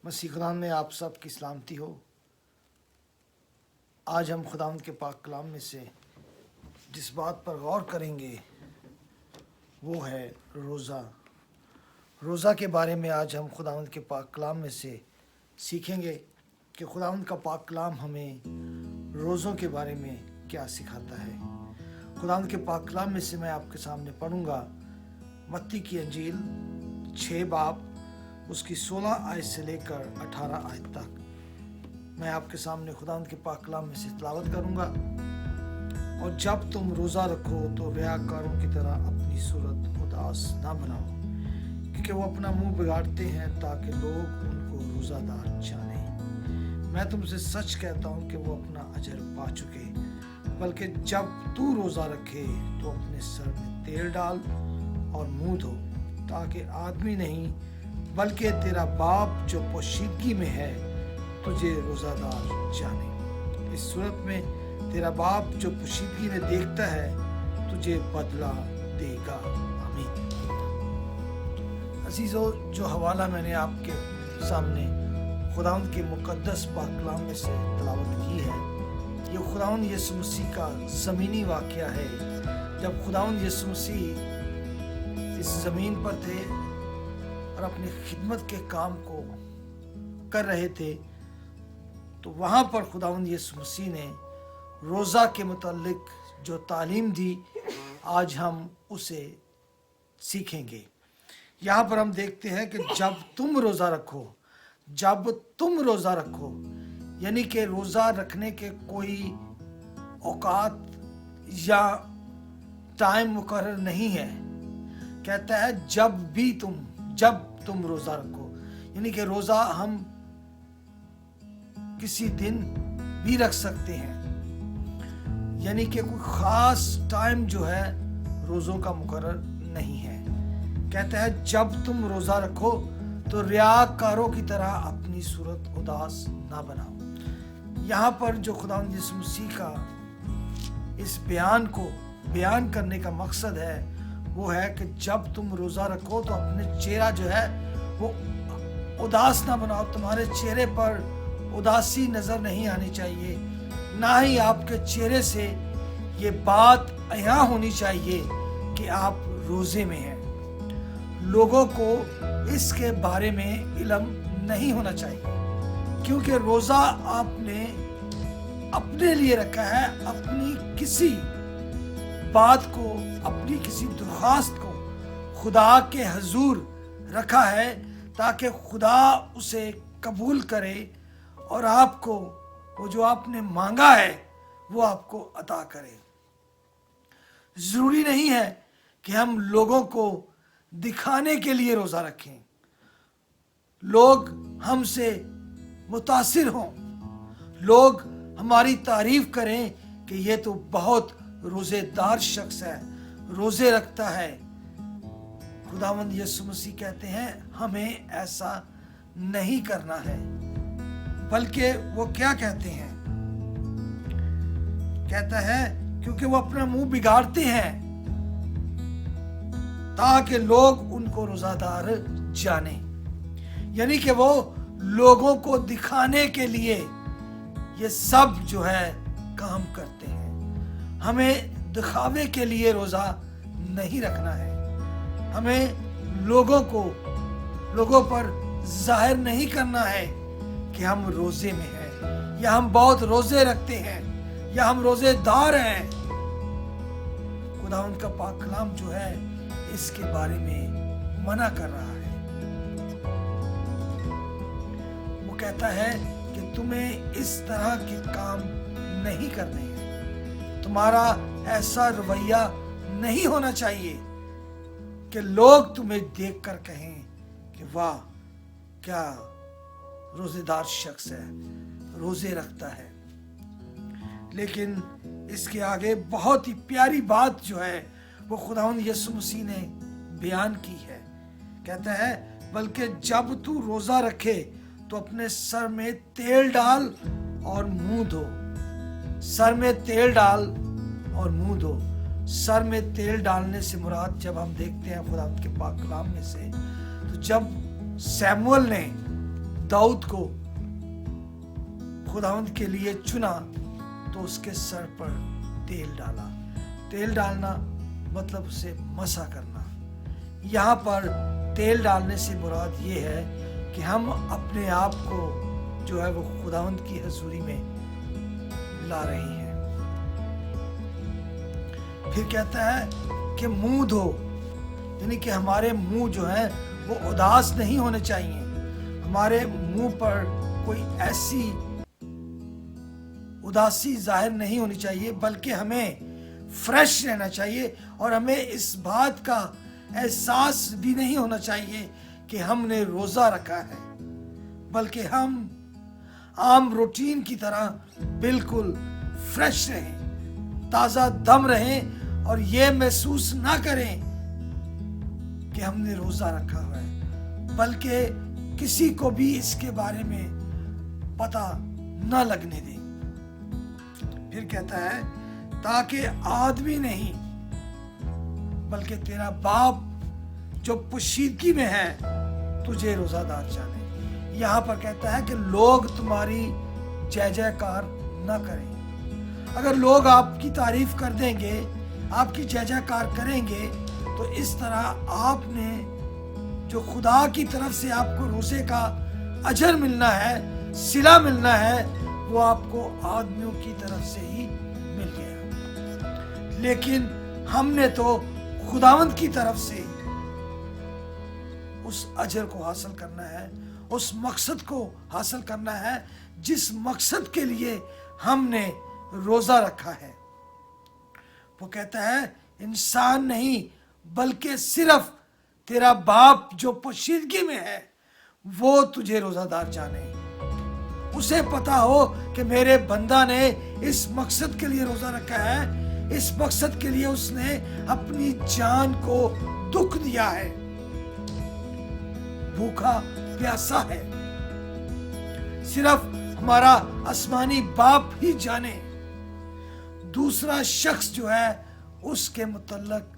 मसीह खुदा में आप सब की सलामती हो। आज हम खुदावंद के पाक कलाम में से जिस बात पर गौर करेंगे वो है रोज़ा। रोज़ा के बारे में आज हम खुदावंद के पाक कलाम में से सीखेंगे कि खुदावंद का पाक कलाम हमें रोज़ों के बारे में क्या सिखाता है। खुदावंद के पाक कलाम में से मैं आपके सामने पढ़ूंगा मत्ती की अंजील 6 बाब उसकी 16 आयत से लेकर 18 आयत तक मैं आपके सामने खुदावंद के पाक कलाम में से तिलावत करूंगा। और जब तुम रोज़ा रखो तो रियाकारों की तरह अपनी सूरत उदास ना बनाओ, क्योंकि वो अपना मुंह बिगाड़ते हैं ताकि लोग उनको रोज़ादार जाने। मैं तुमसे सच कहता हूँ कि वो अपना अजर पा चुके। बल्कि जब तू रोज़ा रखे तो अपने सर में तेल डाल और मुंह धो, ताकि आदमी नहीं बल्कि तेरा बाप जो पोशीदगी में है तुझे रोज़ादार जाने। इस सूरत में तेरा बाप जो पोशीदगी में देखता है तुझे बदला देगा। आमीन। अजीजों, जो हवाला मैंने आपके सामने खुदावंद के मुकद्दस पाक कलाम में से तिलावत की है, ये खुदावंद यीशु मसीह का ज़मीनी वाक़या है। जब खुदावंद यीशु मसीह इस ज़मीन पर थे और अपनी खिदमत के काम को कर रहे थे, तो वहाँ पर खुदावंद यीशु मसीह ने रोज़ा के मुतालिक जो तालीम दी, आज हम उसे सीखेंगे। यहाँ पर हम देखते हैं कि जब तुम रोज़ा रखो, यानी कि रोज़ा रखने के कोई औकात या टाइम मुकर्रर नहीं है। कहता है जब तुम रोज़ा रखो, यानी कि रोज़ा हम किसी दिन भी रख सकते हैं, यानी कि कोई ख़ास टाइम जो है रोज़ों का मुकर्रर नहीं है। कहता है जब तुम रोज़ा रखो तो रियाकारों की तरह अपनी सूरत उदास ना बनाओ। यहाँ पर जो खुदावंद यीशु मसीह का इस बयान को बयान करने का मकसद है वो है कि जब तुम रोज़ा रखो तो अपने चेहरा जो है वो उदास ना बनाओ। तुम्हारे चेहरे पर उदासी नज़र नहीं आनी चाहिए, ना ही आपके चेहरे से ये बात यहाँ होनी चाहिए कि आप रोज़े में हैं। लोगों को इसके बारे में इल्म नहीं होना चाहिए, क्योंकि रोज़ा आपने अपने लिए रखा है, अपनी किसी बात को, अपनी किसी दरख्वास्त को खुदा के हजूर रखा है ताकि खुदा उसे कबूल करे और आपको वो जो आपने मांगा है वो आपको अता करे। ज़रूरी नहीं है कि हम लोगों को दिखाने के लिए रोज़ा रखें, लोग हमसे मुतासिर हों, लोग हमारी तारीफ करें कि ये तो बहुत रोज़ेदार शख्स है, रोज़े रखता है। खुदावंद यीशु मसीह कहते हैं हमें ऐसा नहीं करना है। बल्कि वो क्या कहते हैं, कहता है क्योंकि वो अपना मुंह बिगाड़ते हैं ताकि लोग उनको रोज़ादार जाने, यानी कि वो लोगों को दिखाने के लिए ये सब जो है काम करते हैं। हमें दिखावे के लिए रोज़ा नहीं रखना है, हमें लोगों पर जाहिर नहीं करना है कि हम रोज़े में हैं या हम बहुत रोज़े रखते हैं या हम रोज़ेदार हैं। खुदावंद का पाक कलाम जो है इसके बारे में मना कर रहा है। वो कहता है कि तुम्हें इस तरह के काम नहीं करने हैं, तुम्हारा ऐसा रवैया नहीं होना चाहिए कि लोग तुम्हें देखकर कहें कि वाह क्या रोज़ेदार शख्स है, रोज़े रखता है। लेकिन इसके आगे बहुत ही प्यारी बात जो है वो खुदावंद यीशु मसीह ने बयान की है। कहता है बल्कि जब तू रोज़ा रखे तो अपने सर में तेल डाल और मुंह धो। सर में तेल डाल और मुंह धो। सर में तेल डालने से मुराद, जब हम देखते हैं खुदावंद के पाक कलाम में से, तो जब सैमुअल ने दाऊद को खुदावंद के लिए चुना तो उसके सर पर तेल डाला। तेल डालना मतलब उसे मसा करना। यहाँ पर तेल डालने से मुराद ये है कि हम अपने आप को जो है वो खुदावंद की हजूरी में ला रहे हैं। फिर कहता है कि मुंह धो, यानी कि हमारे मुंह जो है वो उदास नहीं होने चाहिए। हमारे मुंह पर कोई ऐसी उदासी जाहिर नहीं होनी चाहिए, बल्कि हमें फ्रेश रहना चाहिए और हमें इस बात का एहसास भी नहीं होना चाहिए कि हमने रोजा रखा है, बल्कि हम आम रूटीन की तरह बिल्कुल फ्रेश रहें, ताजा दम रहें और ये महसूस ना करें कि हमने रोजा रखा हुआ है, बल्कि किसी को भी इसके बारे में पता न लगने दें। फिर कहता है ताकि आदमी नहीं बल्कि तेरा बाप जो पोशीदगी में है तुझे रोजादार जाने। यहाँ पर कहता है कि लोग तुम्हारी जय जयकार न करें। अगर लोग आपकी तारीफ कर देंगे, आपकी जय जयकार करेंगे, तो इस तरह आपने जो खुदा की तरफ से आपको रोजे का अजर मिलना है, सिला मिलना है, वो आपको आदमियों की तरफ से ही मिल गया। लेकिन हमने तो खुदावंद की तरफ से उस अजर को हासिल करना है, उस मकसद को हासिल करना है जिस मकसद के लिए हमने रोजा रखा है। वो कहता है इंसान नहीं बल्कि सिर्फ तेरा बाप जो पोशीदगी में है वो तुझे रोजादार जाने। उसे पता हो कि मेरे बंदा ने इस मकसद के लिए रोजा रखा है, इस मकसद के लिए उसने अपनी जान को दुख दिया है, भूखा प्यासा है। सिर्फ हमारा आसमानी बाप ही जाने, दूसरा शख्स जो है उसके मुतल्लक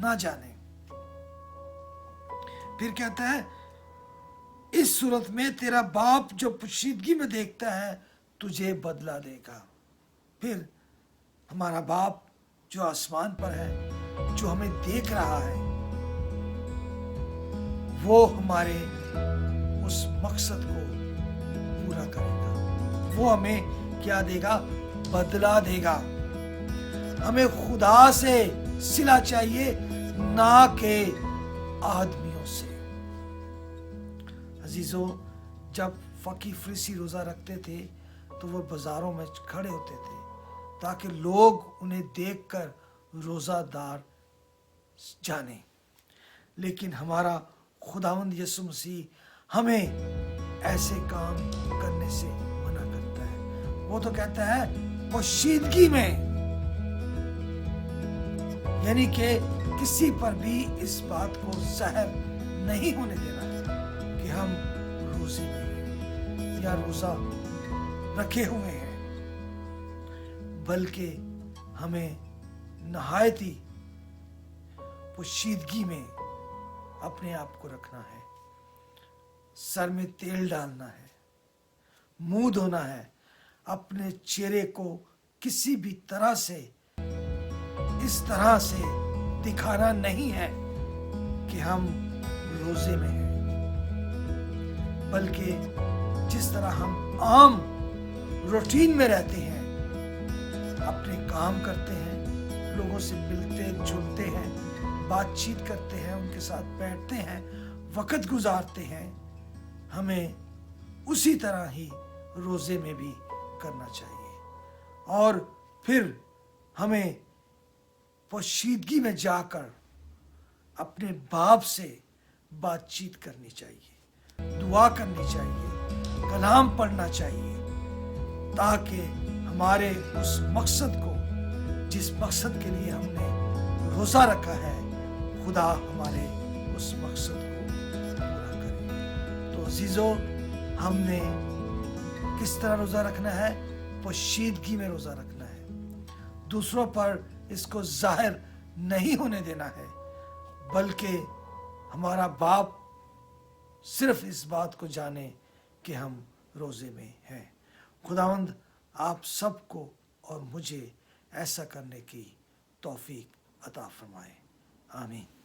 ना जाने। फिर कहता है इस सूरत में तेरा बाप जो पोशीदगी में देखता है तुझे बदला देगा। फिर हमारा बाप जो आसमान पर है, जो हमें देख रहा है, वो हमारे उस मकसद को पूरा करेगा। वो हमें क्या देगा? बदला देगा। हमें खुदा से सिला चाहिए, ना के आदमियों से। अजीजों, जब फकी फरीसी रोजा रखते थे तो वो बाजारों में खड़े होते थे ताकि लोग उन्हें देखकर रोजादार जाने। लेकिन हमारा खुदावंद यीशु मसीह हमें ऐसे काम करने से मना करता है। वो तो कहता है पोशीदगी में, यानी कि किसी पर भी इस बात को ज़ाहिर नहीं होने देना कि हम रोजे में हैं या रोजा रखे हुए हैं, बल्कि हमें नहायती पोशीदगी में अपने आप को रखना है। सर में तेल डालना है, मुंह धोना है, अपने चेहरे को किसी भी तरह से इस तरह से दिखाना नहीं है कि हम रोजे में हैं, बल्कि जिस तरह हम आम रूटीन में रहते हैं, अपने काम करते हैं, लोगों से मिलते जुलते हैं, बातचीत करते हैं, उनके साथ बैठते हैं, वक्त गुजारते हैं, हमें उसी तरह ही रोजे में भी करना चाहिए। और फिर हमें पोशीदगी में जाकर अपने बाप से बातचीत करनी चाहिए, दुआ करनी चाहिए, कलाम पढ़ना चाहिए, ताकि हमारे उस मकसद को, जिस मकसद के लिए हमने रोजा रखा है, खुदा हमारे उस मकसद को पूरा करे। तो अजीजों, हमने किस तरह रोजा रखना है? पोशीदगी में रोजा रखना है। दूसरों पर इसको जाहिर नहीं होने देना है, बल्कि हमारा बाप सिर्फ इस बात को जाने کہ ہم روزے میں ہیں۔ خداوند آپ سب کو اور مجھے ایسا کرنے کی توفیق عطا فرمائے، آمین۔